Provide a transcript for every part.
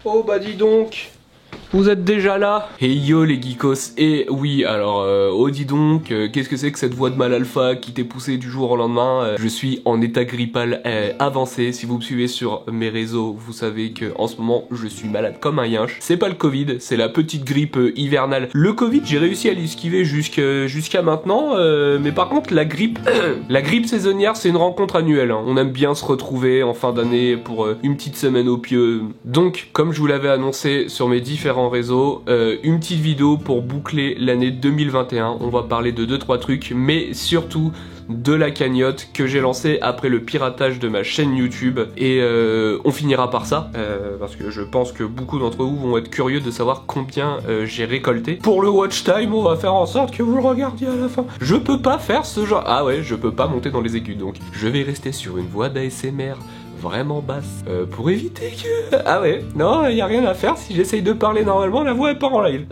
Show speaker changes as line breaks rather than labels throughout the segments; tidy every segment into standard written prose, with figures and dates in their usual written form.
Oh bah dis donc, vous êtes déjà là? Et yo les geekos, et oui alors, oh dis donc, qu'est-ce que c'est que cette voix de mal alpha qui t'est poussée du jour au lendemain? Je suis en état grippal avancé, si vous me suivez sur mes réseaux, vous savez que en ce moment je suis malade comme un yinche. C'est pas le Covid, c'est la petite grippe hivernale. Le Covid j'ai réussi à l'esquiver jusqu'à maintenant, mais par contre la grippe, la grippe saisonnière c'est une rencontre annuelle, hein. On aime bien se retrouver en fin d'année pour une petite semaine au pieu. Donc comme je vous l'avais annoncé sur mes différents réseaux, une petite vidéo pour boucler l'année 2021. On va parler de 2-3 trucs, mais surtout de la cagnotte que j'ai lancée après le piratage de ma chaîne YouTube, et on finira par ça parce que je pense que beaucoup d'entre vous vont être curieux de savoir combien j'ai récolté. Pour le watch time, on va faire en sorte que vous le regardiez à la fin. Je peux pas faire ce genre... Ah ouais, je peux pas monter dans les aigus, donc je vais rester sur une voix d'ASMR vraiment basse, pour éviter que... Ah ouais, non, y a rien à faire, si j'essaye de parler normalement, la voix est pas en live.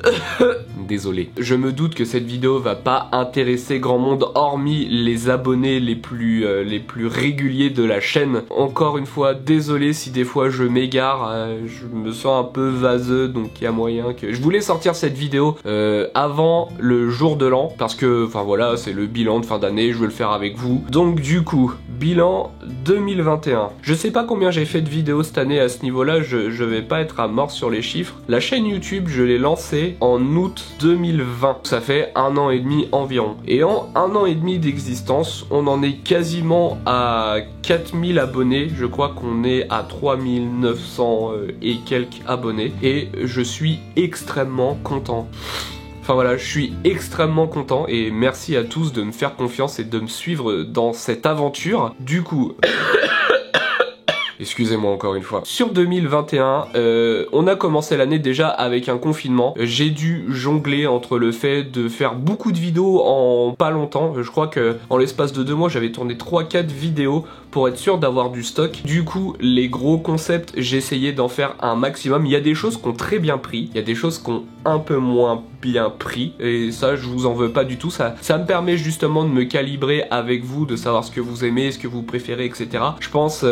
Désolé. Je me doute que cette vidéo va pas intéresser grand monde, hormis les abonnés les plus réguliers de la chaîne. Encore une fois, désolé si des fois je m'égare, je me sens un peu vaseux, donc il y a moyen que... Je voulais sortir cette vidéo avant le jour de l'an, parce que, enfin voilà, c'est le bilan de fin d'année, je veux le faire avec vous. Donc du coup, bilan 2021. Je sais pas combien j'ai fait de vidéos cette année à ce niveau-là, je vais pas être à mort sur les chiffres. La chaîne YouTube, je l'ai lancée en août 2020. Ça fait 1 an et demi environ. Et en 1 an et demi d'existence, on en est quasiment à 4000 abonnés. Je crois qu'on est à 3900 et quelques abonnés. Et je suis extrêmement content. Enfin voilà, je suis extrêmement content et merci à tous de me faire confiance et de me suivre dans cette aventure. Du coup... Excusez-moi encore une fois. Sur 2021, on a commencé l'année déjà avec un confinement. J'ai dû jongler entre le fait de faire beaucoup de vidéos en pas longtemps. Je crois que en l'espace de 2 mois, j'avais tourné 3-4 vidéos pour être sûr d'avoir du stock. Du coup, les gros concepts, j'essayais d'en faire un maximum. Il y a des choses qui ont très bien pris, il y a des choses qui ont un peu moins bien pris, et ça, je vous en veux pas du tout. Ça me permet justement de me calibrer avec vous, de savoir ce que vous aimez, ce que vous préférez, etc. Je pense,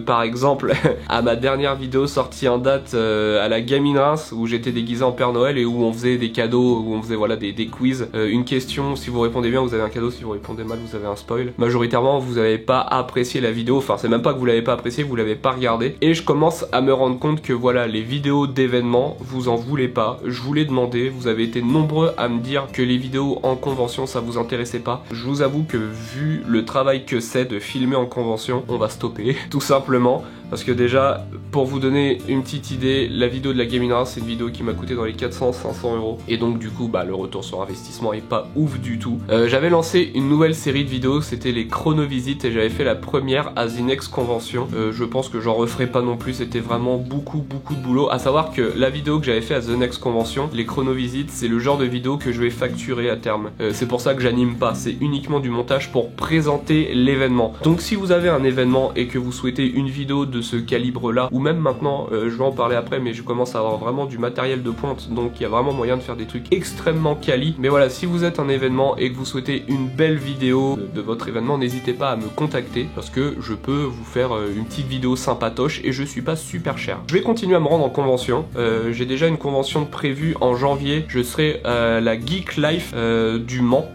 par exemple, à ma dernière vidéo sortie en date à la Gaming Reims, où j'étais déguisé en Père Noël et où on faisait des cadeaux, où on faisait voilà des quiz. Une question, si vous répondez bien, vous avez un cadeau, si vous répondez mal, vous avez un spoil. Majoritairement, vous avez pas apprécié la vidéo, enfin c'est même pas que vous l'avez pas apprécié, vous l'avez pas regardé, et je commence à me rendre compte que voilà, les vidéos d'événements, vous en voulez pas. Je vous l'ai demandé, vous avez été nombreux à me dire que les vidéos en convention ça vous intéressait pas. Je vous avoue que vu le travail que c'est de filmer en convention, on va stopper tout simplement, parce que déjà, pour vous donner une petite idée, la vidéo de la Gaming Reims, c'est une vidéo qui m'a coûté dans les 400-500 euros, et donc du coup bah le retour sur investissement est pas ouf du tout. J'avais lancé une nouvelle série de vidéos, c'était les chronovisites, et j'avais fait la première à The Next Convention. Je pense que j'en referai pas non plus, c'était vraiment beaucoup de boulot. À savoir que la vidéo que j'avais fait à The Next Convention, les chronovisites, c'est le genre de vidéo que je vais facturer à terme. C'est pour ça que j'anime pas, c'est uniquement du montage pour présenter l'événement. Donc si vous avez un événement et que vous souhaitez une vidéo de ce calibre là, ou même maintenant, je vais en parler après, mais je commence à avoir vraiment du matériel de pointe, donc il y a vraiment moyen de faire des trucs extrêmement quali. Mais voilà, si vous êtes un événement et que vous souhaitez une belle vidéo de votre événement, n'hésitez pas à me contacter, parce que je peux vous faire une petite vidéo sympatoche et je suis pas super cher. Je vais continuer à me rendre en convention. J'ai déjà une convention prévue en janvier. Je serai à la Geek Life du Mans,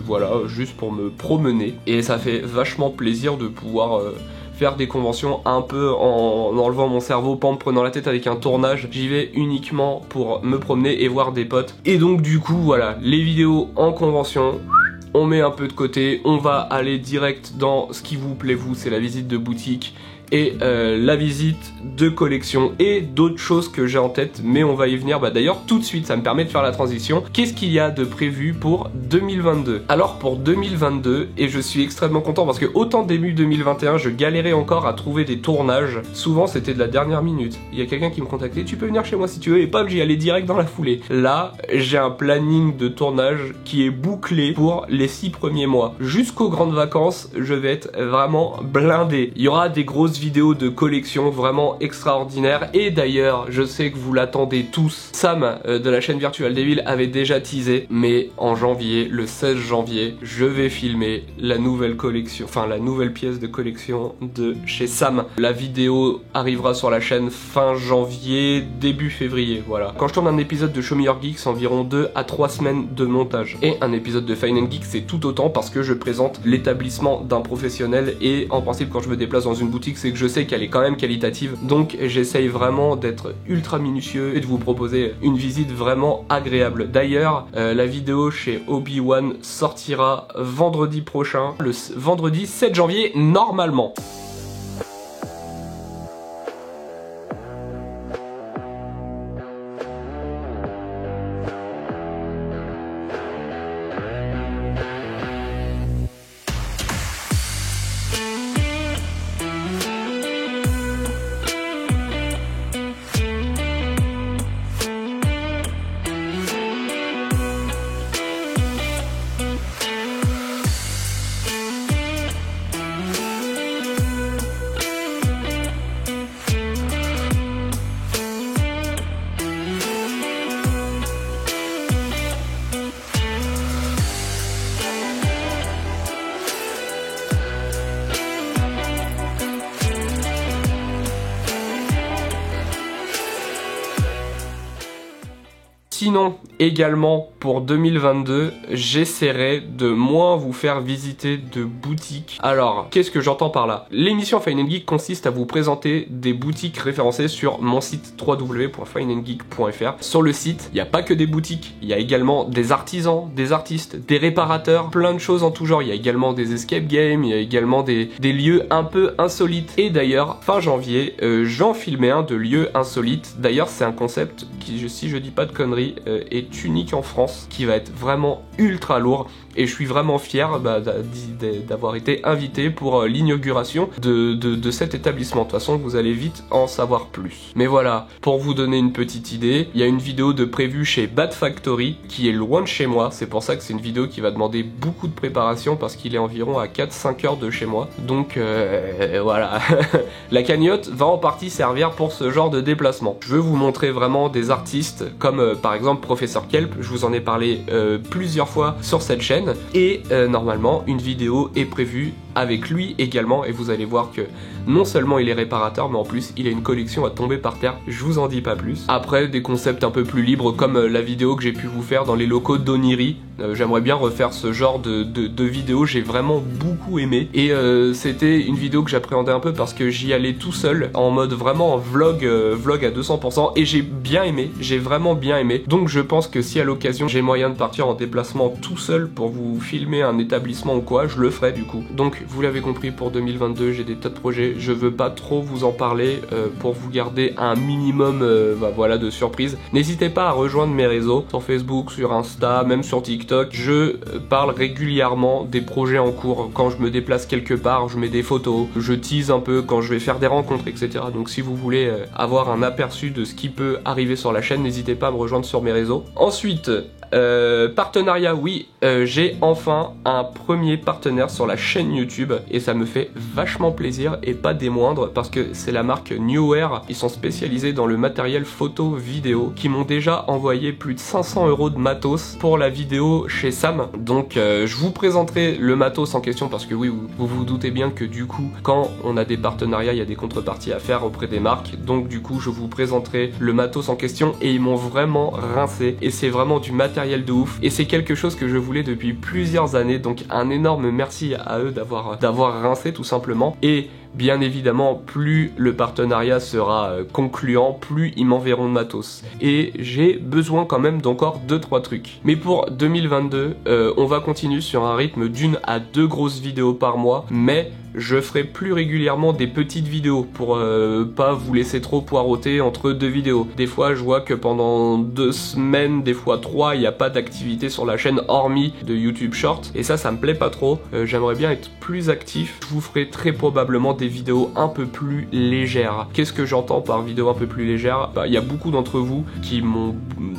voilà, juste pour me promener, et ça fait vachement plaisir de pouvoir faire des conventions un peu en enlevant mon cerveau, pas en me prenant la tête avec un tournage. J'y vais uniquement pour me promener et voir des potes. Et donc du coup voilà, les vidéos en convention, on met un peu de côté, on va aller direct dans ce qui vous plaît vous, c'est la visite de boutique et la visite de collection et d'autres choses que j'ai en tête, mais on va y venir d'ailleurs tout de suite, ça me permet de faire la transition. Qu'est-ce qu'il y a de prévu pour 2022? Alors pour 2022, et je suis extrêmement content parce que autant début 2021 je galérais encore à trouver des tournages, souvent c'était de la dernière minute, il y a quelqu'un qui me contactait, tu peux venir chez moi si tu veux, et paf, j'y allais direct dans la foulée. Là j'ai un planning de tournage qui est bouclé pour les 6 premiers mois. Jusqu'aux grandes vacances, je vais être vraiment blindé. Il y aura des grosses grosse vidéo de collection vraiment extraordinaire. Et d'ailleurs, je sais que vous l'attendez tous. Sam de la chaîne Virtual Devil avait déjà teasé, mais en janvier, le 16 janvier, je vais filmer la nouvelle collection, enfin la nouvelle pièce de collection de chez Sam. La vidéo arrivera sur la chaîne fin janvier, début février, voilà. Quand je tourne un épisode de Show Me Your Geek, c'est environ 2 à 3 semaines de montage. Et un épisode de Fine & Geek, c'est tout autant parce que je présente l'établissement d'un professionnel et en principe quand je me déplace dans une boutique, c'est que je sais qu'elle est quand même qualitative. Donc j'essaye vraiment d'être ultra minutieux et de vous proposer une visite vraiment agréable. D'ailleurs, la vidéo chez Obi-Wan sortira vendredi prochain, le vendredi 7 janvier normalement. Sinon, également pour 2022, j'essaierai de moins vous faire visiter de boutiques. Alors, qu'est-ce que j'entends par là? L'émission Fine & Geek consiste à vous présenter des boutiques référencées sur mon site www.fineandgeek.fr. Sur le site, il n'y a pas que des boutiques, il y a également des artisans, des artistes, des réparateurs, plein de choses en tout genre. Il y a également des escape games, il y a également des lieux un peu insolites. Et d'ailleurs, fin janvier, j'en filmais un de lieux insolites. D'ailleurs, c'est un concept qui, si je dis pas de conneries, est unique en France, qui va être vraiment ultra lourd. Et je suis vraiment fier d'avoir été invité pour l'inauguration de cet établissement. De toute façon, vous allez vite en savoir plus. Mais voilà, pour vous donner une petite idée, il y a une vidéo de prévue chez Bat Factory qui est loin de chez moi. C'est pour ça que c'est une vidéo qui va demander beaucoup de préparation parce qu'il est environ à 4-5 heures de chez moi. Donc voilà, la cagnotte va en partie servir pour ce genre de déplacement. Je veux vous montrer vraiment des artistes comme par exemple Professeur Kelp. Je vous en ai parlé plusieurs fois sur cette chaîne. Et normalement une vidéo est prévue avec lui également et vous allez voir que non seulement il est réparateur mais en plus il a une collection à tomber par terre, je vous en dis pas plus. Après des concepts un peu plus libres comme la vidéo que j'ai pu vous faire dans les locaux d'Oniri, j'aimerais bien refaire ce genre de vidéo, j'ai vraiment beaucoup aimé et c'était une vidéo que j'appréhendais un peu parce que j'y allais tout seul en mode vraiment vlog à 200% et j'ai bien aimé, j'ai vraiment bien aimé. Donc je pense que si à l'occasion j'ai moyen de partir en déplacement tout seul pour vous filmer un établissement ou quoi, je le ferai du coup. Donc vous l'avez compris, pour 2022 j'ai des tas de projets, je veux pas trop vous en parler pour vous garder un minimum voilà, de surprises. N'hésitez pas à rejoindre mes réseaux sur Facebook, sur Insta, même sur TikTok. Je parle régulièrement des projets en cours. Quand je me déplace quelque part, je mets des photos, je tease un peu quand je vais faire des rencontres, etc. Donc si vous voulez avoir un aperçu de ce qui peut arriver sur la chaîne, n'hésitez pas à me rejoindre sur mes réseaux. Ensuite, partenariat, oui, j'ai enfin un premier partenaire sur la chaîne YouTube et ça me fait vachement plaisir et pas des moindres parce que c'est la marque Newear. Ils sont spécialisés dans le matériel photo vidéo, qui m'ont déjà envoyé plus de 500 € de matos pour la vidéo chez Sam. Donc je vous présenterai le matos en question parce que oui, vous vous doutez bien que du coup quand on a des partenariats, il y a des contreparties à faire auprès des marques. Donc du coup je vous présenterai le matos en question et ils m'ont vraiment rincé et c'est vraiment du matériel de ouf et c'est quelque chose que je voulais depuis plusieurs années. Donc un énorme merci à eux d'avoir rincé tout simplement. Et bien évidemment, plus le partenariat sera concluant, plus ils m'enverront de matos. Et j'ai besoin quand même d'encore 2-3 trucs. Mais pour 2022, on va continuer sur un rythme d'1 à 2 grosses vidéos par mois, mais je ferai plus régulièrement des petites vidéos pour pas vous laisser trop poireauter entre 2 vidéos. Des fois, je vois que pendant 2 semaines, des fois 3, il n'y a pas d'activité sur la chaîne hormis de YouTube Short. Et ça me plaît pas trop. J'aimerais bien être plus actif. Je vous ferai très probablement des des vidéos un peu plus légères. Qu'est-ce que j'entends par vidéo un peu plus légère? Il y a beaucoup d'entre vous qui m'ont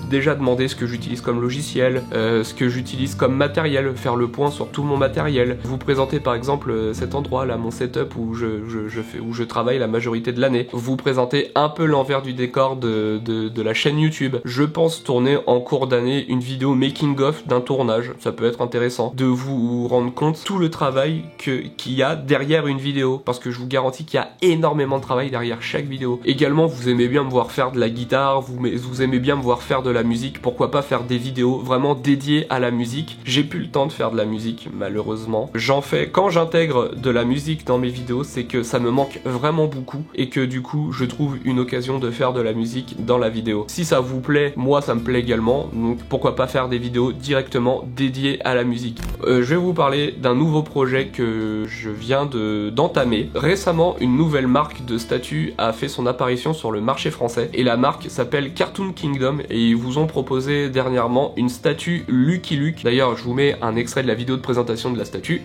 déjà demandé ce que j'utilise comme logiciel, ce que j'utilise comme matériel, faire le point sur tout mon matériel, vous présenter par exemple cet endroit là, mon setup où je travaille la majorité de l'année, vous présenter un peu l'envers du décor de la chaîne YouTube. Je pense tourner en cours d'année une vidéo making of d'un tournage, ça peut être intéressant de vous rendre compte tout le travail qu'il y a derrière une vidéo, parce que je vous garantis qu'il y a énormément de travail derrière chaque vidéo. Également, vous aimez bien me voir faire de la guitare, vous aimez bien me voir faire de la musique, pourquoi pas faire des vidéos vraiment dédiées à la musique. J'ai plus le temps de faire de la musique, malheureusement. J'en fais quand j'intègre de la musique dans mes vidéos, c'est que ça me manque vraiment beaucoup et que du coup, je trouve une occasion de faire de la musique dans la vidéo. Si ça vous plaît, moi ça me plaît également, donc pourquoi pas faire des vidéos directement dédiées à la musique. Je vais vous parler d'un nouveau projet que je viens d'entamer. Récemment, une nouvelle marque de statues a fait son apparition sur le marché français et la marque s'appelle Cartoon Kingdom et ils vous ont proposé dernièrement une statue Lucky Luke. D'ailleurs, je vous mets un extrait de la vidéo de présentation de la statue.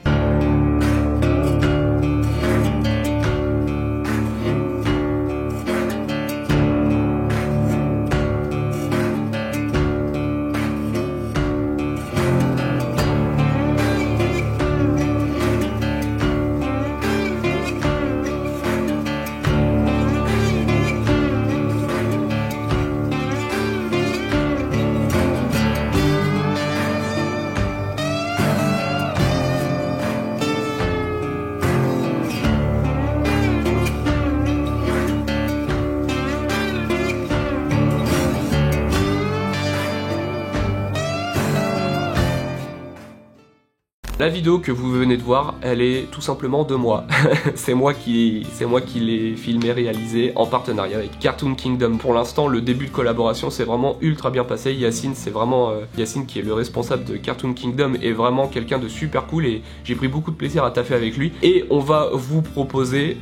La vidéo que vous venez de voir, elle est tout simplement de moi. c'est moi qui l'ai filmé, réalisé en partenariat avec Cartoon Kingdom. Pour l'instant, le début de collaboration s'est vraiment ultra bien passé. Yacine, c'est vraiment Yacine qui est le responsable de Cartoon Kingdom, est vraiment quelqu'un de super cool et j'ai pris beaucoup de plaisir à taffer avec lui. Et on va vous proposer,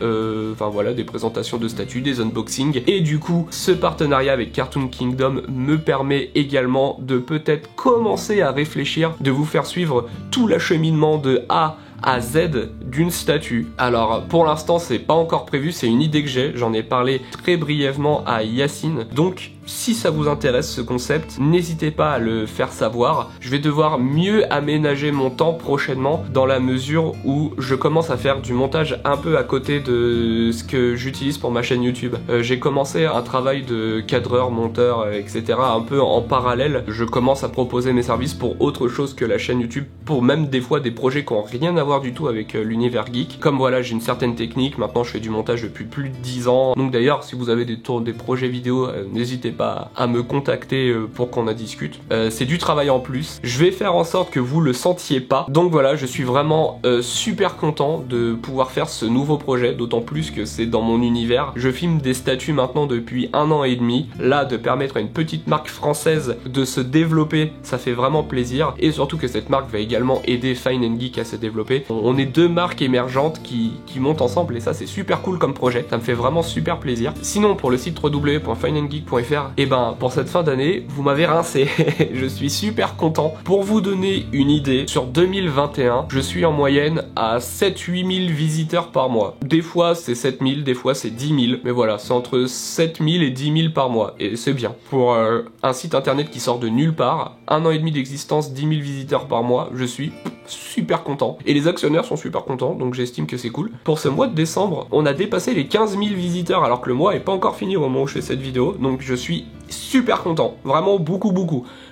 voilà, des présentations de statues, des unboxings. Et du coup, ce partenariat avec Cartoon Kingdom me permet également de peut-être commencer à réfléchir, de vous faire suivre tout l'acheminement de A à Z d'une statue. Alors pour l'instant c'est pas encore prévu, c'est une idée que j'ai, j'en ai parlé très brièvement à Yacine, donc si ça vous intéresse ce concept, n'hésitez pas à le faire savoir. Je vais devoir mieux aménager mon temps prochainement dans la mesure où je commence à faire du montage un peu à côté de ce que j'utilise pour ma chaîne YouTube. J'ai commencé un travail de cadreur, monteur, etc. un peu en parallèle. Je commence à proposer mes services pour autre chose que la chaîne YouTube, pour même des fois des projets qui n'ont rien à voir du tout avec l'univers geek. Comme voilà, j'ai une certaine technique, maintenant je fais du montage depuis plus de 10 ans. Donc d'ailleurs, si vous avez des projets vidéo, n'hésitez pas à me contacter pour qu'on en discute. C'est du travail en plus. Je vais faire en sorte que vous le sentiez pas. Donc voilà, je suis vraiment super content de pouvoir faire ce nouveau projet, d'autant plus que c'est dans mon univers. Je filme des statues maintenant depuis 1 an et demi. Là, de permettre à une petite marque française de se développer, ça fait vraiment plaisir. Et surtout que cette marque va également aider Fine & Geek à se développer. On est deux marques émergentes qui montent ensemble et ça c'est super cool comme projet. Ça me fait vraiment super plaisir. Sinon, pour le site www.fineandgeek.fr, et ben pour cette fin d'année, vous m'avez rincé. Je suis super content. Pour vous donner une idée, sur 2021, je suis en moyenne à 7-8 000 visiteurs par mois. Des fois c'est 7 000, des fois c'est 10 000, mais voilà, c'est entre 7 000 et 10 000 par mois, et c'est bien. Pour un site internet qui sort de nulle part, 1 an et demi d'existence, 10 000 visiteurs par mois, je suis super content. Et les actionnaires sont super contents, donc j'estime que c'est cool. Pour ce mois de décembre, on a dépassé les 15 000 visiteurs, alors que le mois est pas encore fini au moment où je fais cette vidéo, donc je suis super content, vraiment beaucoup.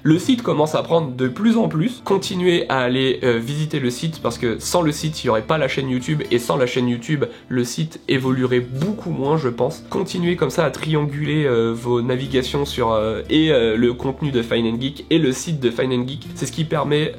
Le site commence à prendre de plus en plus. Continuez à aller visiter le site, parce que sans le site, il n'y aurait pas la chaîne YouTube, et sans la chaîne YouTube, le site évoluerait beaucoup moins, je pense. Continuez comme ça à trianguler vos navigations sur le contenu de Fine & Geek et le site de Fine & Geek. C'est ce qui permet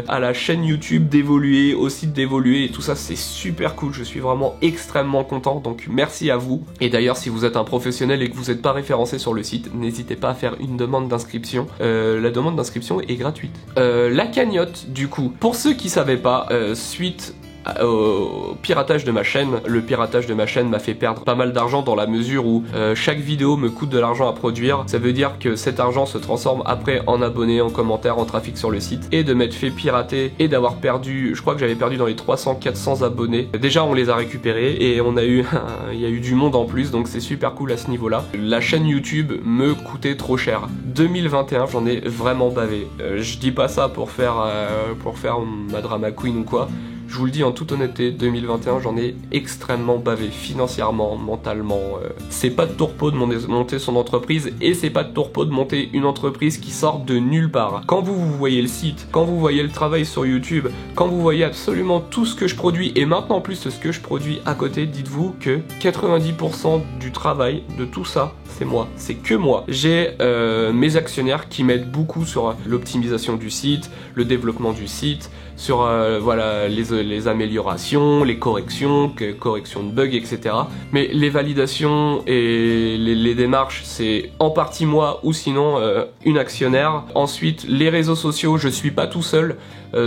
à la chaîne YouTube d'évoluer, au site d'évoluer, et tout ça, c'est super cool. Je suis vraiment extrêmement content, donc merci à vous. Et d'ailleurs, si vous êtes un professionnel et que vous n'êtes pas référencé sur le site, n'hésitez pas à faire une demande d'inscription. La demande d'inscription est gratuite. La cagnotte, du coup, pour ceux qui savaient pas, suite au piratage de ma chaîne. Le piratage de ma chaîne m'a fait perdre pas mal d'argent dans la mesure où chaque vidéo me coûte de l'argent à produire. Ça veut dire que cet argent se transforme après en abonnés, en commentaires, en trafic sur le site, et de m'être fait pirater et d'avoir perdu, je crois que j'avais perdu dans les 300-400 abonnés. Déjà on les a récupérés et on a eu il y a eu du monde en plus, donc c'est super cool à ce niveau là. La chaîne YouTube me coûtait trop cher. 2021 j'en ai vraiment bavé. Je dis pas ça pour faire ma drama queen ou quoi. Je vous le dis en toute honnêteté, 2021 j'en ai extrêmement bavé, financièrement, mentalement. C'est pas de tourpeau de monter son entreprise, et c'est pas de tourpeau de monter une entreprise qui sort de nulle part. Quand vous voyez le site, quand vous voyez le travail sur YouTube, quand vous voyez absolument tout ce que je produis, et maintenant plus ce que je produis à côté, dites-vous que 90% du travail de tout ça, c'est moi, c'est que moi. J'ai mes actionnaires qui m'aident beaucoup sur l'optimisation du site, le développement du site, sur voilà, les améliorations, les corrections, corrections de bugs, etc. Mais les validations et les démarches, c'est en partie moi ou sinon une actionnaire. Ensuite, les réseaux sociaux, je suis pas tout seul.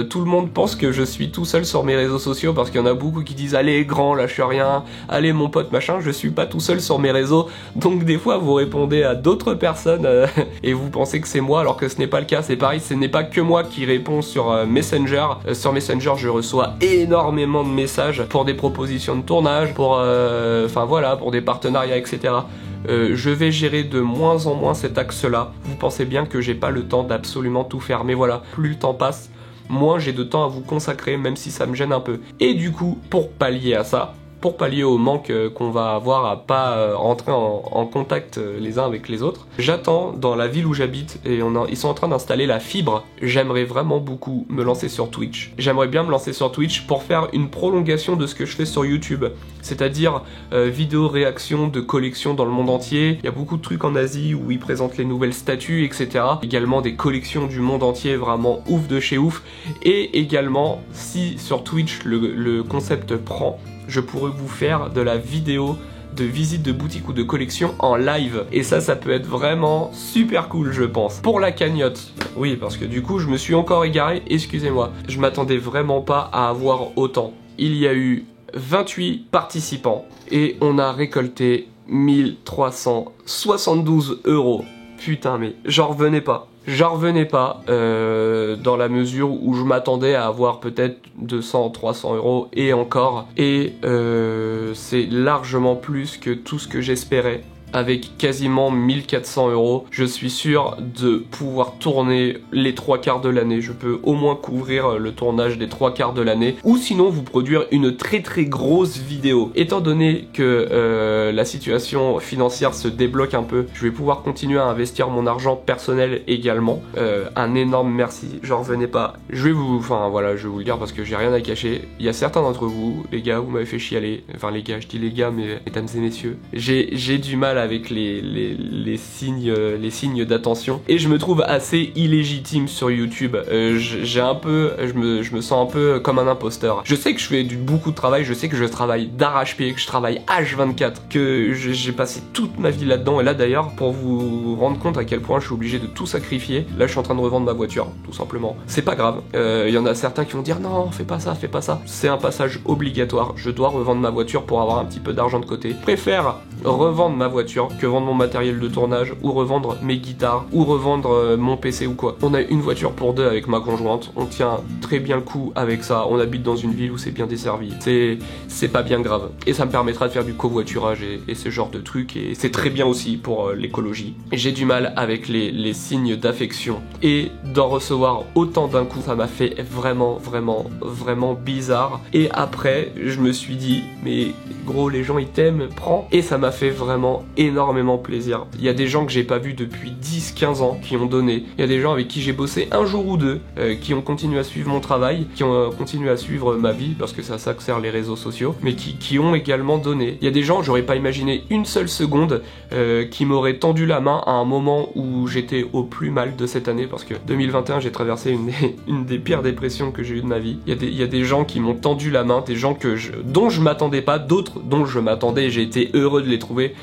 Tout le monde pense que je suis tout seul sur mes réseaux sociaux parce qu'il y en a beaucoup qui disent allez grand, lâche rien, allez mon pote machin. Je suis pas tout seul sur mes réseaux, donc des fois vous répondez à d'autres personnes et vous pensez que c'est moi alors que ce n'est pas le cas. C'est pareil, ce n'est pas que moi qui réponds sur Messenger. Sur Messenger je reçois énormément de messages pour des propositions de tournage, pour enfin voilà, pour des partenariats, etc. Je vais gérer de moins en moins cet axe-là. Vous pensez bien que j'ai pas le temps d'absolument tout faire, mais voilà, plus le temps passe, moins j'ai de temps à vous consacrer, même si ça me gêne un peu. Et du coup, pour pallier à ça, pour pallier au manque qu'on va avoir à pas rentrer en contact les uns avec les autres, j'attends dans la ville où j'habite, et ils sont en train d'installer la fibre. J'aimerais vraiment beaucoup me lancer sur Twitch. J'aimerais bien me lancer sur Twitch pour faire une prolongation de ce que je fais sur YouTube, c'est-à-dire vidéos réactions de collections dans le monde entier. Il y a beaucoup de trucs en Asie où ils présentent les nouvelles statues, etc. Également des collections du monde entier, vraiment ouf de chez ouf. Et également, si sur Twitch le concept prend, je pourrais vous faire de la vidéo de visite de boutique ou de collection en live. Et ça peut être vraiment super cool, je pense. Pour la cagnotte, oui, parce que du coup, je me suis encore égaré, excusez-moi. Je m'attendais vraiment pas à avoir autant. Il y a eu 28 participants et on a récolté 1372 €. Putain, mais j'en revenais pas. J'en revenais pas dans la mesure où je m'attendais à avoir peut-être 200-300 € et encore. Et c'est largement plus que tout ce que j'espérais. Avec quasiment 1400 €, je suis sûr de pouvoir tourner les 3/4 de l'année. Je peux au moins couvrir le tournage des 3/4 de l'année, ou sinon vous produire une très grosse vidéo. Étant donné que la situation financière se débloque un peu, je vais pouvoir continuer à investir mon argent personnel également. Un énorme merci, j'en revenais pas. Je vais vous le dire parce que j'ai rien à cacher. Il y a certains d'entre vous, les gars, vous m'avez fait chialer. Enfin les gars, je dis les gars, mais mesdames et messieurs, j'ai du mal avec les signes d'attention, et je me trouve assez illégitime sur YouTube. Je me sens un peu comme un imposteur. Je sais que je fais beaucoup de travail, je sais que je travaille d'arrache-pied, que je travaille H24, que j'ai passé toute ma vie là-dedans. Et là d'ailleurs, pour vous rendre compte à quel point je suis obligé de tout sacrifier, là je suis en train de revendre ma voiture, tout simplement. C'est pas grave, il y en a certains qui vont dire non, fais pas ça, c'est un passage obligatoire. Je dois revendre ma voiture pour avoir un petit peu d'argent de côté. Je préfère revendre ma voiture que vendre mon matériel de tournage, ou revendre mes guitares, ou revendre mon PC ou quoi. On a une voiture pour deux avec ma conjointe, on tient très bien le coup avec ça, on habite dans une ville où c'est bien desservi, c'est pas bien grave. Et ça me permettra de faire du covoiturage et ce genre de trucs, et c'est très bien aussi pour l'écologie. J'ai du mal avec les signes d'affection, et d'en recevoir autant d'un coup, ça m'a fait vraiment bizarre. Et après, je me suis dit, mais gros, les gens ils t'aiment, prends. Et ça m'a fait vraiment énormément plaisir. Il y a des gens que j'ai pas vus depuis 10-15 ans qui ont donné. Il y a des gens avec qui j'ai bossé un jour ou deux, qui ont continué à suivre mon travail, qui ont continué à suivre ma vie, parce que c'est à ça que servent les réseaux sociaux, mais qui ont également donné. Il y a des gens, j'aurais pas imaginé une seule seconde, qui m'auraient tendu la main à un moment où j'étais au plus mal de cette année, parce que 2021 j'ai traversé une des pires dépressions que j'ai eues de ma vie. Il y a des gens qui m'ont tendu la main, des gens dont je m'attendais pas, d'autres dont je m'attendais, et j'ai été heureux de les trouver,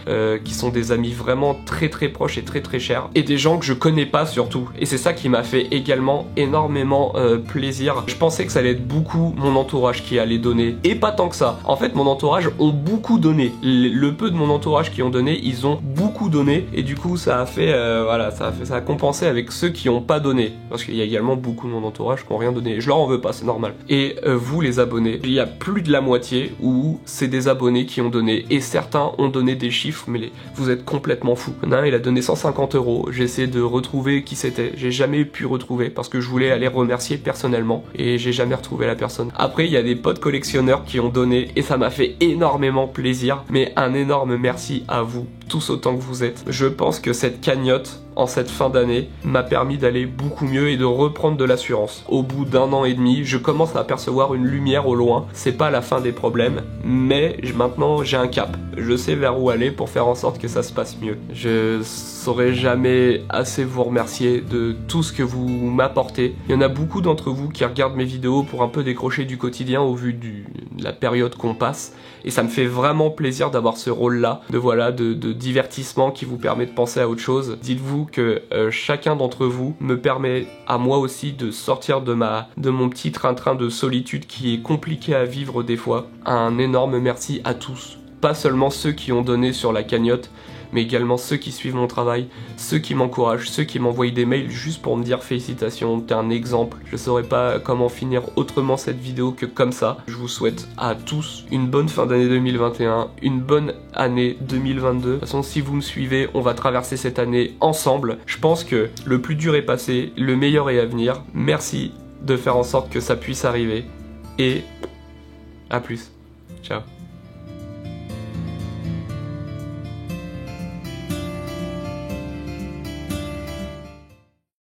qui sont des amis vraiment très proches et très chers, et des gens que je connais pas surtout. Et c'est ça qui m'a fait également énormément plaisir. Je pensais que ça allait être beaucoup mon entourage qui allait donner, et pas tant que ça. En fait, mon entourage ont beaucoup donné. Le peu de mon entourage qui ont donné, ils ont beaucoup donné, et du coup ça a fait, voilà, ça a compensé avec ceux qui ont pas donné, parce qu'il y a également beaucoup de mon entourage qui ont rien donné. Je leur en veux pas, c'est normal. Et vous les abonnés, il y a plus de la moitié où c'est des abonnés qui ont donné, et certains ont donné des chiffres, mais vous êtes complètement fous. Il a donné 150 €, j'ai essayé de retrouver qui c'était, j'ai jamais pu retrouver parce que je voulais aller remercier personnellement et j'ai jamais retrouvé la personne. Après il y a des potes collectionneurs qui ont donné et ça m'a fait énormément plaisir, mais un énorme merci à vous tous autant que vous êtes. Je pense que cette cagnotte en cette fin d'année m'a permis d'aller beaucoup mieux et de reprendre de l'assurance. Au bout d'1 an et demi, je commence à apercevoir une lumière au loin. C'est pas la fin des problèmes, mais maintenant j'ai un cap. Je sais vers où aller pour faire en sorte que ça se passe mieux. Je saurais jamais assez vous remercier de tout ce que vous m'apportez. Il y en a beaucoup d'entre vous qui regardent mes vidéos pour un peu décrocher du quotidien au vu de la période qu'on passe. Et ça me fait vraiment plaisir d'avoir ce rôle-là, de divertissement qui vous permet de penser à autre chose. Dites-vous que chacun d'entre vous me permet à moi aussi de sortir de mon petit train-train de solitude qui est compliqué à vivre des fois. Un énorme merci à tous. Pas seulement ceux qui ont donné sur la cagnotte, mais également ceux qui suivent mon travail, ceux qui m'encouragent, ceux qui m'envoient des mails juste pour me dire félicitations, t'es un exemple. Je saurais pas comment finir autrement cette vidéo que comme ça. Je vous souhaite à tous une bonne fin d'année 2021, une bonne année 2022. De toute façon, si vous me suivez, on va traverser cette année ensemble. Je pense que le plus dur est passé, le meilleur est à venir. Merci de faire en sorte que ça puisse arriver et à plus. Ciao.